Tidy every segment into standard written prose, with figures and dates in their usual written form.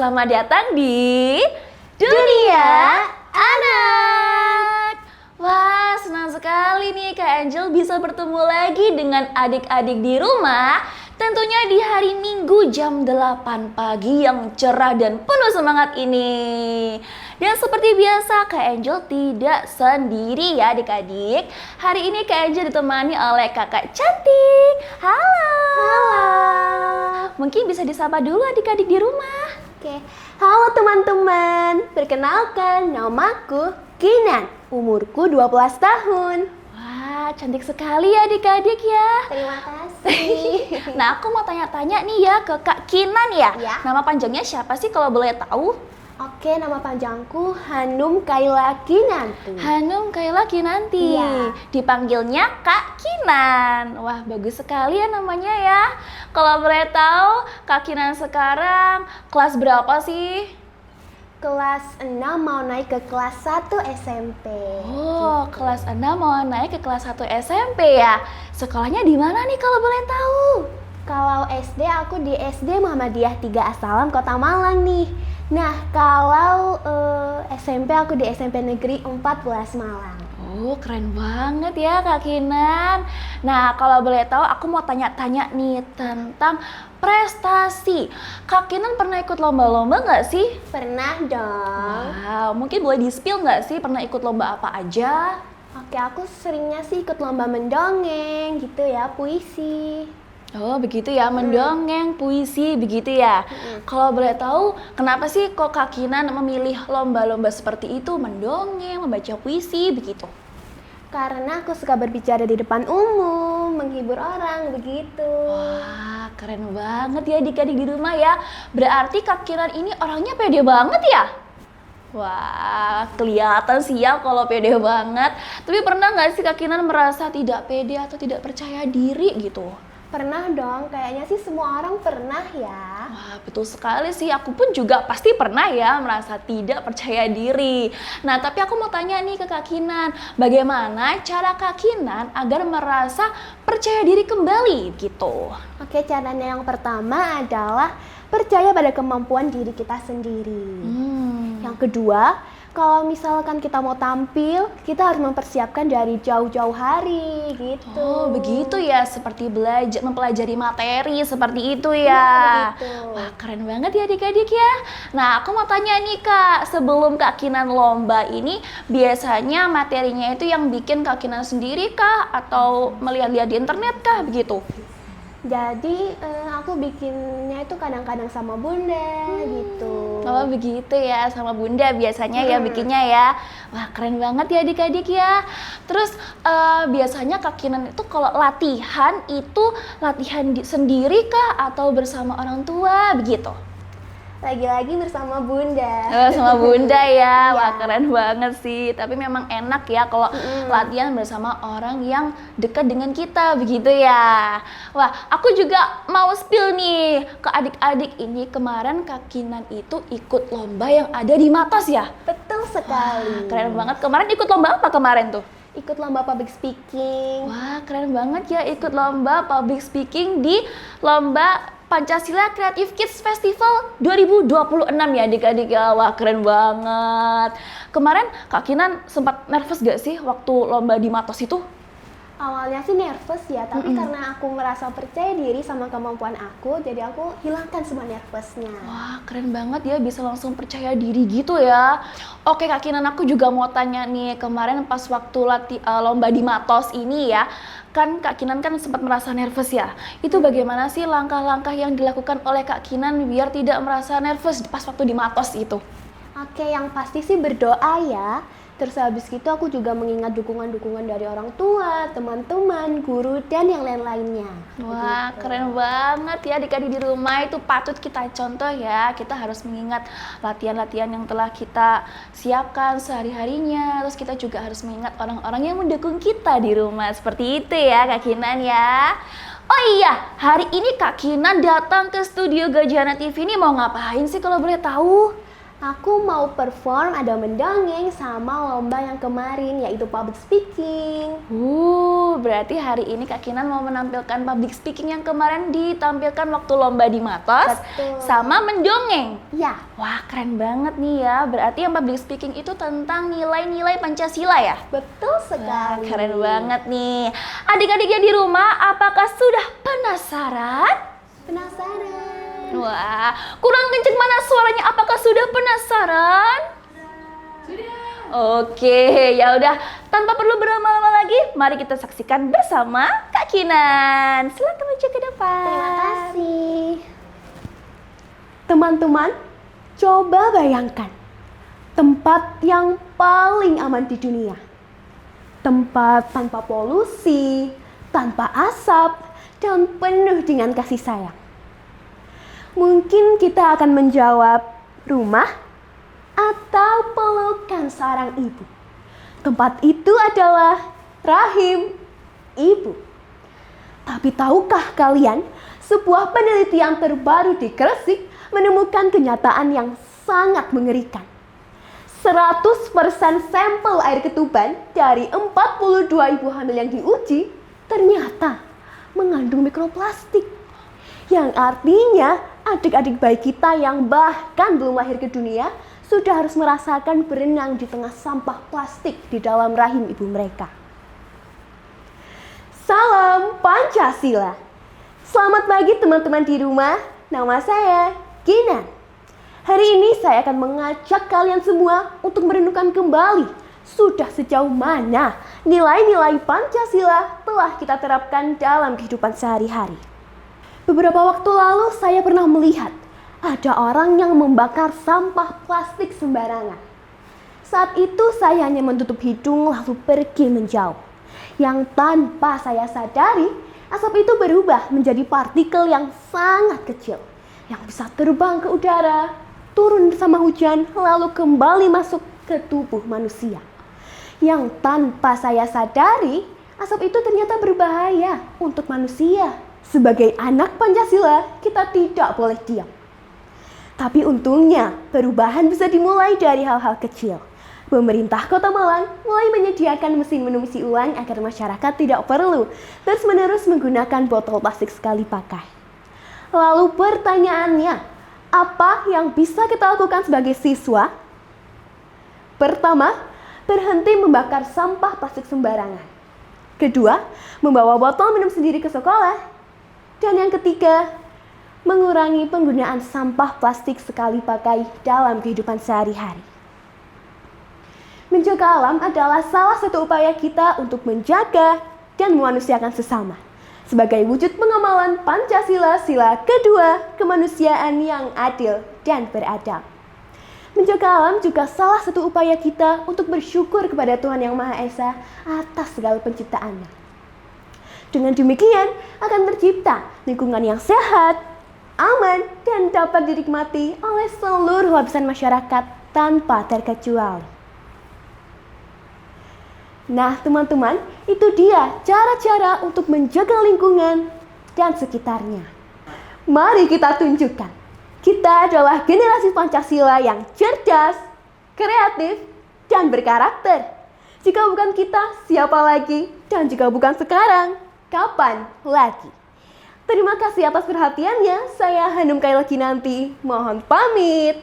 selamat datang di Dunia Anak. Wah, senang sekali nih Kak Angel bisa bertemu lagi dengan adik-adik di rumah. Tentunya di hari Minggu jam 8 pagi yang cerah dan penuh semangat ini. Dan seperti biasa Kak Angel tidak sendiri ya adik-adik. Hari ini Kak Angel ditemani oleh kakak cantik. Halo. Halo. Mungkin bisa disapa dulu adik-adik di rumah. Oke. Halo teman-teman. Perkenalkan, namaku Kinan. Umurku 12 tahun. Wah, cantik sekali ya adik-adik ya. Terima kasih. Nah, aku mau tanya-tanya nih ya ke Kak Kinan ya. Ya. Nama panjangnya siapa sih kalau boleh tahu? Oke, nama panjangku Hanum Kaila Kinanti. Hanum Kaila Kinanti. Iya. Dipanggilnya Kak Kinan. Wah, bagus sekali ya namanya ya. Kalau boleh tahu, Kak Kinan sekarang kelas berapa sih? Kelas 6 mau naik ke kelas 1 SMP. Oh, kelas 6 mau naik ke kelas 1 SMP ya. Sekolahnya di mana nih kalau boleh tahu? Kalau SD aku di SD Muhammadiyah 3 Asalam Kota Malang nih. Nah, kalau SMP aku di SMP Negeri 14 Malang. Oh, keren banget ya Kak Kinan. Nah, kalau boleh tahu aku mau tanya-tanya nih tentang prestasi. Kak Kinan pernah ikut lomba-lomba nggak sih? Pernah dong. Wow, mungkin boleh di-spill nggak sih pernah ikut lomba apa aja? Oke, aku seringnya sih ikut lomba mendongeng gitu ya, puisi. Oh, begitu ya, mendongeng, puisi, begitu ya. Kalau boleh tahu, kenapa sih kok Kak Kinan memilih lomba-lomba seperti itu, mendongeng, membaca puisi, begitu? Karena aku suka berbicara di depan umum, menghibur orang, begitu. Wah, keren banget ya adik-adik di rumah ya. Berarti Kak Kinan ini orangnya pede banget ya? Wah, kelihatan sih ya kalau pede banget. Tapi pernah nggak sih Kak Kinan merasa tidak pede atau tidak percaya diri gitu? Pernah dong, kayaknya sih semua orang pernah ya. Wah, betul sekali sih. Aku pun juga pasti pernah ya merasa tidak percaya diri. Nah, tapi aku mau tanya nih ke Kak Kinan, bagaimana cara Kak Kinan agar merasa percaya diri kembali gitu? Oke, caranya yang pertama adalah percaya pada kemampuan diri kita sendiri. Yang kedua, kalau misalkan kita mau tampil, kita harus mempersiapkan dari jauh-jauh hari gitu. Oh, begitu ya, seperti belajar, mempelajari materi seperti itu ya. Iya, begitu. Wah, keren banget ya adik-adik ya. Nah, aku mau tanya nih Kak, sebelum Kak Kinan lomba ini, biasanya materinya itu yang bikin Kak Kinan sendiri kah? Atau melihat-lihat di internet kah? Begitu? Jadi aku bikinnya itu kadang-kadang sama bunda gitu. Oh, begitu ya, sama bunda biasanya ya bikinnya ya. Wah, keren banget ya adik-adik ya. Terus biasanya Kak Kinan itu kalau latihan itu latihan sendiri kah atau bersama orang tua begitu? Lagi-lagi bersama bunda. Oh, sama bunda ya. Wah, Iya. keren banget sih. Tapi memang enak ya kalau latihan bersama orang yang dekat dengan kita begitu ya. Wah, aku juga mau spill nih ke adik-adik ini. Kemarin Kak Kinan itu ikut lomba yang ada di Matos ya. Betul sekali. Keren banget. Kemarin ikut lomba apa kemarin tuh? Ikut lomba public speaking. Wah, keren banget ya ikut lomba public speaking di lomba Pancasila Creative Kids Festival 2026 ya adik-adik ya. Wah, keren banget. Kemarin Kak Kinan sempat nervous gak sih waktu lomba di Matos itu? Awalnya sih nervous ya, tapi karena aku merasa percaya diri sama kemampuan aku, jadi aku hilangkan semua nervousnya. Wah, keren banget ya bisa langsung percaya diri gitu ya. Oke Kak Kinan, aku juga mau tanya nih, kemarin pas waktu lomba di Matos ini ya, kan Kak Kinan kan sempat merasa nervous ya. Itu bagaimana sih langkah-langkah yang dilakukan oleh Kak Kinan biar tidak merasa nervous pas waktu di Matos itu? Oke, yang pasti sih berdoa ya. Terus habis itu aku juga mengingat dukungan-dukungan dari orang tua, teman-teman, guru, dan yang lain-lainnya. Wah, keren banget ya adik-adik di rumah, itu patut kita contoh ya. Kita harus mengingat latihan-latihan yang telah kita siapkan sehari-harinya. Terus kita juga harus mengingat orang-orang yang mendukung kita di rumah. Seperti itu ya Kak Kinan ya. Oh iya, hari ini Kak Kinan datang ke studio Gajana TV ini mau ngapain sih kalau boleh tahu? Aku mau perform ada mendongeng sama lomba yang kemarin, yaitu public speaking. Berarti hari ini Kak Kinan mau menampilkan public speaking yang kemarin ditampilkan waktu lomba di Matos. Betul. Sama mendongeng. Ya, Wah, keren banget nih ya. Berarti yang public speaking itu tentang nilai-nilai Pancasila ya? betul Wah, sekali. keren banget nih. Adik-adiknya di rumah, apakah sudah penasaran? Penasaran? Wah, kurang kenceng mana suaranya? Apakah sudah penasaran? Sudah. Oke, ya udah. Tanpa perlu berlama-lama lagi, mari kita saksikan bersama Kak Kinan. Silakan maju ke depan. Terima kasih. Teman-teman, coba bayangkan tempat yang paling aman di dunia. Tempat tanpa polusi, tanpa asap, dan penuh dengan kasih sayang. Mungkin kita akan menjawab rumah atau pelukan seorang ibu. Tempat itu adalah rahim ibu. Tapi tahukah kalian, sebuah penelitian terbaru di Gresik menemukan kenyataan yang sangat mengerikan. 100% sampel air ketuban dari 42 ibu hamil yang diuji ternyata mengandung mikroplastik. Yang artinya adik-adik bayi kita yang bahkan belum lahir ke dunia sudah harus merasakan berenang di tengah sampah plastik di dalam rahim ibu mereka. Salam Pancasila. Selamat pagi teman-teman di rumah. Nama saya Kinan. Hari ini saya akan mengajak kalian semua untuk merenungkan kembali sudah sejauh mana nilai-nilai Pancasila telah kita terapkan dalam kehidupan sehari-hari. Beberapa waktu lalu saya pernah melihat ada orang yang membakar sampah plastik sembarangan. Saat itu saya hanya menutup hidung lalu pergi menjauh. Yang tanpa saya sadari, asap itu berubah menjadi partikel yang sangat kecil yang bisa terbang ke udara, turun bersama hujan, lalu kembali masuk ke tubuh manusia. Yang tanpa saya sadari, asap itu ternyata berbahaya untuk manusia. Sebagai anak Pancasila, kita tidak boleh diam. Tapi untungnya, perubahan bisa dimulai dari hal-hal kecil. Pemerintah Kota Malang mulai menyediakan mesin mengisi ulang agar masyarakat tidak perlu terus-menerus menggunakan botol plastik sekali pakai. Lalu pertanyaannya, apa yang bisa kita lakukan sebagai siswa? Pertama, berhenti membakar sampah plastik sembarangan. Kedua, membawa botol minum sendiri ke sekolah. Dan yang ketiga, mengurangi penggunaan sampah plastik sekali pakai dalam kehidupan sehari-hari. Menjaga alam adalah salah satu upaya kita untuk menjaga dan memanusiakan sesama. Sebagai wujud pengamalan Pancasila sila kedua, kemanusiaan yang adil dan beradab. Menjaga alam juga salah satu upaya kita untuk bersyukur kepada Tuhan Yang Maha Esa atas segala penciptaannya. Dengan demikian akan tercipta lingkungan yang sehat, aman, dan dapat dinikmati oleh seluruh lapisan masyarakat tanpa terkecuali. Nah teman-teman, itu dia cara-cara untuk menjaga lingkungan dan sekitarnya. Mari kita tunjukkan, kita adalah generasi Pancasila yang cerdas, kreatif, dan berkarakter. Jika bukan kita, siapa lagi? Dan jika bukan sekarang, kapan lagi? Terima kasih atas perhatiannya. Saya Hanum Kaila Kinanti. Mohon pamit.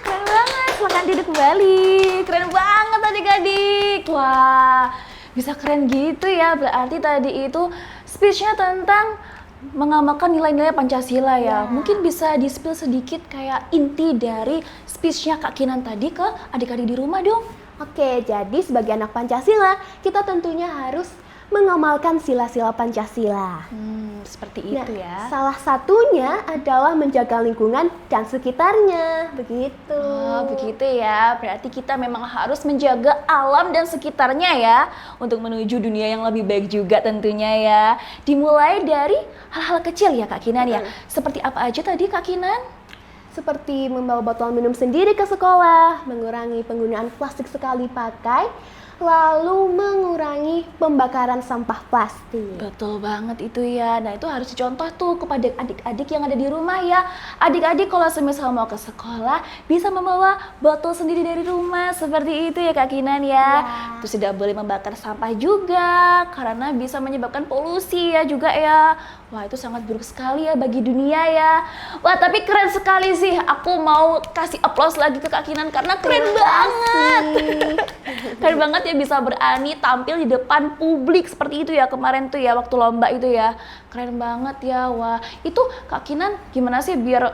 Keren banget, silakan duduk kembali. Keren banget adik-adik. Wah, bisa keren gitu ya. Berarti tadi itu speech-nya tentang mengamalkan nilai-nilai Pancasila ya. Mungkin bisa di-spill sedikit kayak inti dari speech-nya Kak Kinan tadi ke adik-adik di rumah dong. Oke, jadi sebagai anak Pancasila, kita tentunya harus mengamalkan sila-sila Pancasila. Seperti Nah, itu ya. salah satunya adalah menjaga lingkungan dan sekitarnya. Begitu. Oh, begitu ya. Berarti kita memang harus menjaga alam dan sekitarnya ya. Untuk menuju dunia yang lebih baik juga tentunya ya. Dimulai dari hal-hal kecil ya Kak Kinan ya. Seperti apa aja tadi Kak Kinan? Seperti membawa botol minum sendiri ke sekolah, mengurangi penggunaan plastik sekali pakai, lalu mengurangi pembakaran sampah plastik. Betul banget itu ya. Nah itu harus dicontoh tuh kepada adik-adik yang ada di rumah ya. Adik-adik kalau semisal mau ke sekolah bisa membawa botol sendiri dari rumah seperti itu ya Kak Kinan ya. Terus tidak boleh membakar sampah juga karena bisa menyebabkan polusi ya juga ya. Wah itu sangat buruk sekali ya bagi dunia ya. Wah tapi keren sekali sih. Aku mau kasih aplaus lagi ke Kak Kinan karena keren banget. Keren banget ya bisa berani tampil di depan publik seperti itu ya kemarin tuh ya waktu lomba itu ya. Keren banget ya. Wah itu Kak Kinan gimana sih biar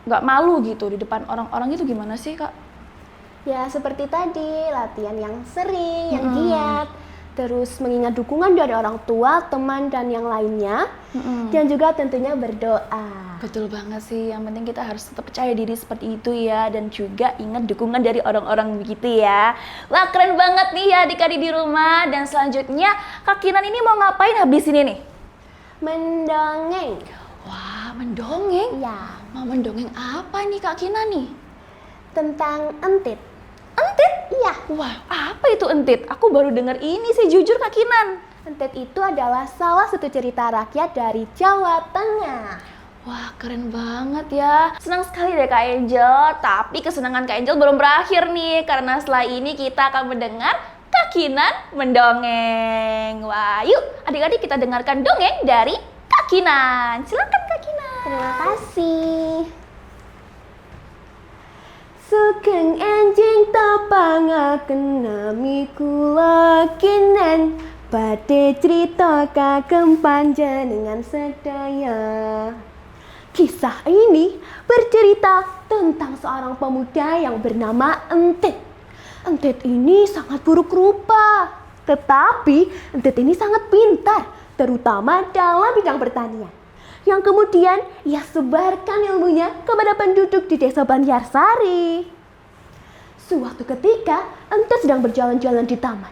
nggak malu gitu di depan orang-orang itu gimana sih Kak? Ya seperti tadi, latihan yang sering, yang giat, terus mengingat dukungan dari orang tua, teman, dan yang lainnya, dan juga tentunya berdoa. Betul banget sih, yang penting kita harus tetap percaya diri seperti itu ya, dan juga ingat dukungan dari orang-orang begitu ya. Wah keren banget nih ya adik-adik di rumah, dan selanjutnya Kak Kinan ini mau ngapain habis ini nih? Mendongeng. Wah mendongeng? Ya, Mau mendongeng apa nih Kak Kinan nih? tentang entit. Entit? Iya, Wah apa itu entit? Aku baru dengar ini sih jujur Kak Kinan. entit itu adalah salah satu cerita rakyat dari Jawa Tengah. Wah keren banget ya. Senang sekali deh Kak Angel. Tapi kesenangan Kak Angel belum berakhir nih. Karena setelah ini kita akan mendengar Kak Kinan mendongeng. Wah yuk adik-adik kita dengarkan dongeng dari Kak Kinan. Silakan Kak Kinan. Terima kasih. Sugeng enjing tapangaken nami kula Kinan, badhe crita kagem panjenengan sedaya. Kisah ini bercerita tentang seorang pemuda yang bernama Entit. Entit ini sangat buruk rupa, tetapi Entit ini sangat pintar, terutama dalam bidang pertanian. Yang kemudian ia sebarkan ilmunya kepada penduduk di desa Banjarsari. Suatu ketika, Entit sedang berjalan-jalan di taman.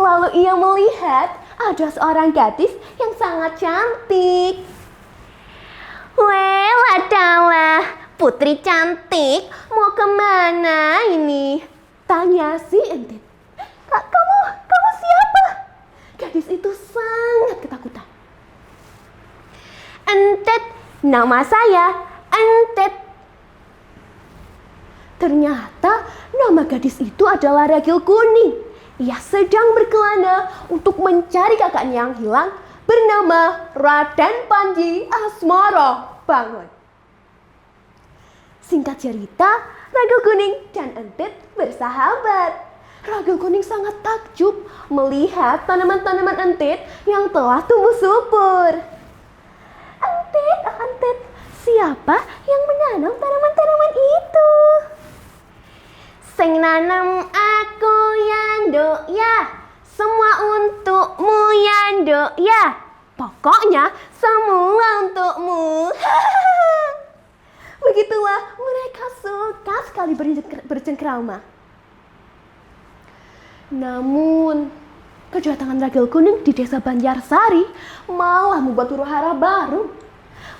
Lalu ia melihat ada seorang gadis yang sangat cantik. Adalah putri cantik, mau kemana ini? Tanya si Entit. Kamu siapa? Gadis itu sangat ketakutan. Entit, nama saya Entit. Ternyata nama gadis itu adalah Ragil Kuning. Ia sedang berkelana untuk mencari kakaknya yang hilang bernama Raden Panji Asmoro Bangun. Singkat cerita, Ragil Kuning dan Entit bersahabat. Ragil Kuning sangat takjub melihat tanaman-tanaman Entit yang telah tumbuh subur. Entit, siapa yang menanam tanaman-tanaman itu? Sing nanam aku ya nduk ya, semua untukmu ya nduk ya, pokoknya semua untukmu. Begitulah mereka suka sekali bercengkrama. Namun kedatangan Ragil Kuning di desa Banjarsari malah membuat huru-hara baru.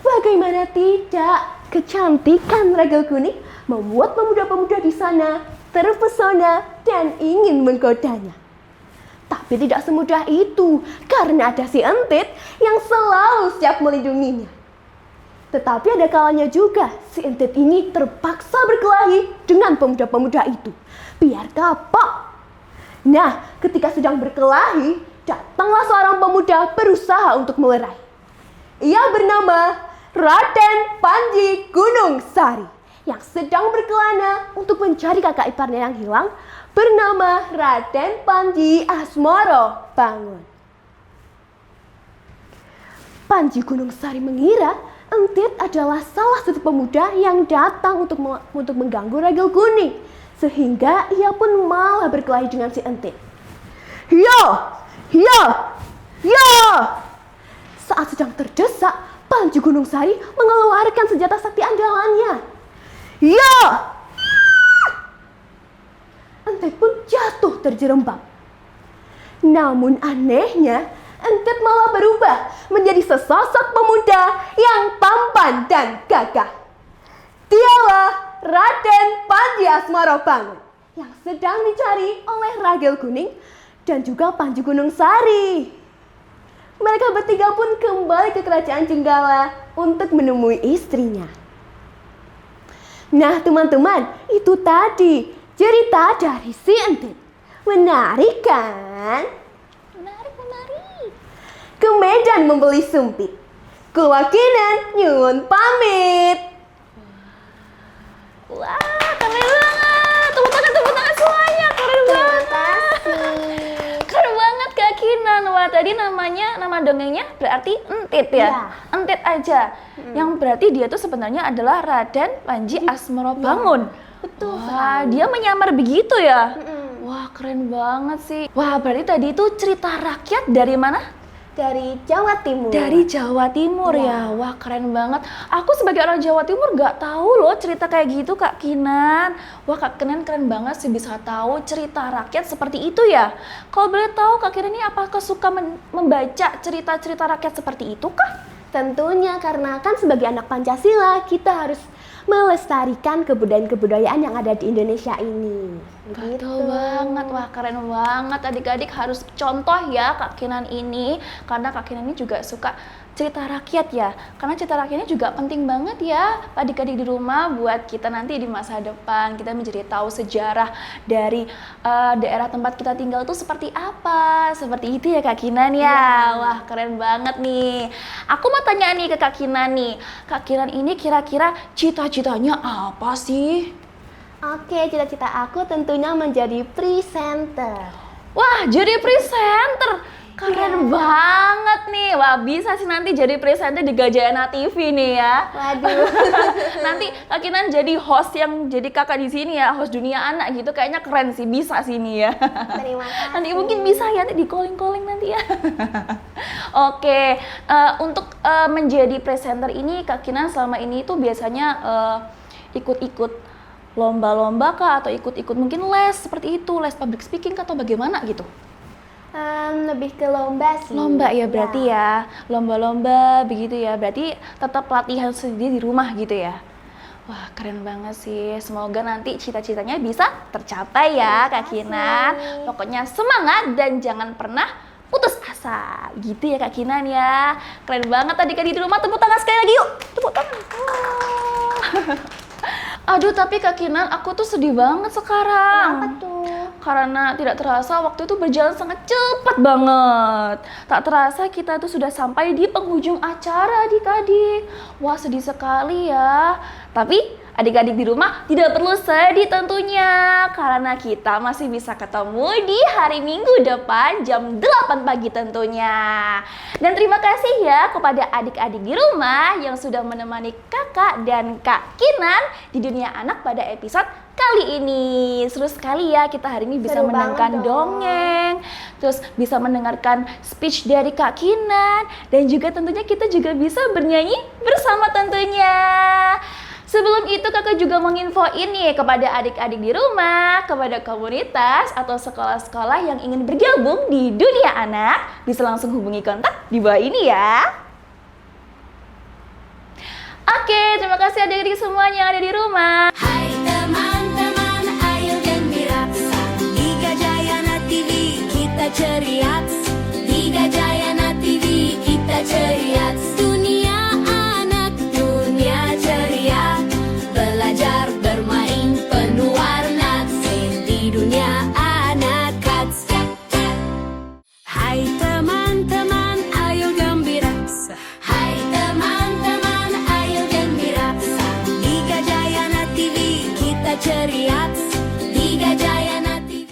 Bagaimana tidak, kecantikan Ragil Kuning membuat pemuda-pemuda di sana terpesona dan ingin menggodanya. Tapi tidak semudah itu, karena ada si Entit yang selalu siap melindunginya. Tetapi ada kalanya juga si Entit ini terpaksa berkelahi dengan pemuda-pemuda itu, biar kapok. Nah, ketika sedang berkelahi, datanglah seorang pemuda berusaha untuk melerai. Ia bernama Raden Panji Gunung Sari, yang sedang berkelana untuk mencari kakak iparnya yang hilang bernama Raden Panji Asmoro Bangun. Panji Gunung Sari mengira Entit adalah salah satu pemuda yang datang untuk mengganggu Ragil Kuning, sehingga ia pun malah berkelahi dengan si Entit. Yo! Saat sedang terdesak, Panji Gunung Sari mengeluarkan senjata sakti andalannya. Ya! Entit pun jatuh terjerembab. Namun anehnya, Entit malah berubah menjadi sesosok pemuda yang tampan dan gagah. Dialah Raden Panji Asmoro Bangun yang sedang dicari oleh Ragil Kuning dan juga Panji Gunung Sari. Mereka bertiga pun kembali ke kerajaan Jenggala untuk menemui istrinya. Nah teman-teman, itu tadi cerita dari si Entit. Menarik kan? Menarik. Ke Medan membeli sumpit. Kewakilan nyuwun pamit. Wah, keren banget. Tepuk tangan semuanya. Keren banget. Keren banget Kak Kinan. Wah, tadi nama dongengnya berarti Entit ya? Iya. Entit aja. Yang berarti dia tuh sebenarnya adalah Raden Panji Asmorobangun. Betul. Wah, dia menyamar begitu ya? Wah, keren banget sih. Wah, berarti tadi itu cerita rakyat dari mana? Dari Jawa Timur. Dari Jawa Timur ya. Wah, keren banget. Aku sebagai orang Jawa Timur nggak tahu loh cerita kayak gitu Kak Kinan. Wah, Kak Kinan keren banget sih bisa tahu cerita rakyat seperti itu ya. Kalau boleh tahu Kak Kinan ini apakah suka membaca cerita-cerita rakyat seperti itu kah? Tentunya karena kan sebagai anak Pancasila kita harus melestarikan kebudayaan-kebudayaan yang ada di Indonesia ini. Betul banget, wah keren banget adik-adik harus contoh ya Kak Kinan ini. Karena Kak Kinan ini juga suka cerita rakyat ya. Karena cerita rakyatnya juga penting banget ya adik-adik di rumah buat kita nanti di masa depan. Kita menjadi tahu sejarah dari daerah tempat kita tinggal tuh seperti apa. Seperti itu ya Kak Kinan ya. Wah keren banget nih. Aku mau tanya nih ke Kak Kinan nih. Kak Kinan ini kira-kira cita-citanya apa sih? Oke, cita-cita aku tentunya menjadi presenter. Wah, jadi presenter. Keren banget nih. Wah, bisa sih nanti jadi presenter di Gajayana TV nih ya. Waduh. Nanti Kak Kinan jadi host yang jadi kakak di sini ya, host dunia anak gitu. Kayaknya keren sih, bisa sini ya. Terima kasih. Nanti mungkin bisa ya nanti di calling nanti ya. Oke, untuk menjadi presenter ini Kak Kinan selama ini tuh biasanya ikut-ikut lomba-lomba kah atau ikut-ikut mungkin les seperti itu, les public speaking atau bagaimana gitu? Lebih ke lomba sih. Lomba ya berarti ya, lomba-lomba begitu ya, berarti tetap latihan sendiri di rumah gitu ya. Wah keren banget sih, semoga nanti cita-citanya bisa tercapai ya Kak Kinan. Pokoknya semangat dan jangan pernah putus asa gitu ya Kak Kinan ya. Keren banget adik-adik di rumah, tepuk tangan sekali lagi yuk, tepuk tangan. Aduh tapi Kak Kinan aku tuh sedih banget sekarang. Kenapa tuh? Karena tidak terasa waktu itu berjalan sangat cepat banget. Tak terasa kita tuh sudah sampai di penghujung acara adik-adik. Wah sedih sekali ya. Tapi adik-adik di rumah tidak perlu sedih tentunya. Karena kita masih bisa ketemu di hari Minggu depan jam 8 pagi tentunya. Dan terima kasih ya kepada adik-adik di rumah yang sudah menemani kakak dan Kak Kinan di Dunia Anak pada episode kali ini. Seru sekali ya kita hari ini bisa Seru mendengarkan banget dongeng, terus bisa mendengarkan speech dari Kak Kinan, dan juga tentunya kita juga bisa bernyanyi bersama tentunya. Sebelum itu kakak juga menginfoin nih kepada adik-adik di rumah, kepada komunitas atau sekolah-sekolah yang ingin bergabung di Dunia Anak, bisa langsung hubungi kontak di bawah ini ya. Oke, terima kasih adik-adik semuanya yang ada di rumah. Hai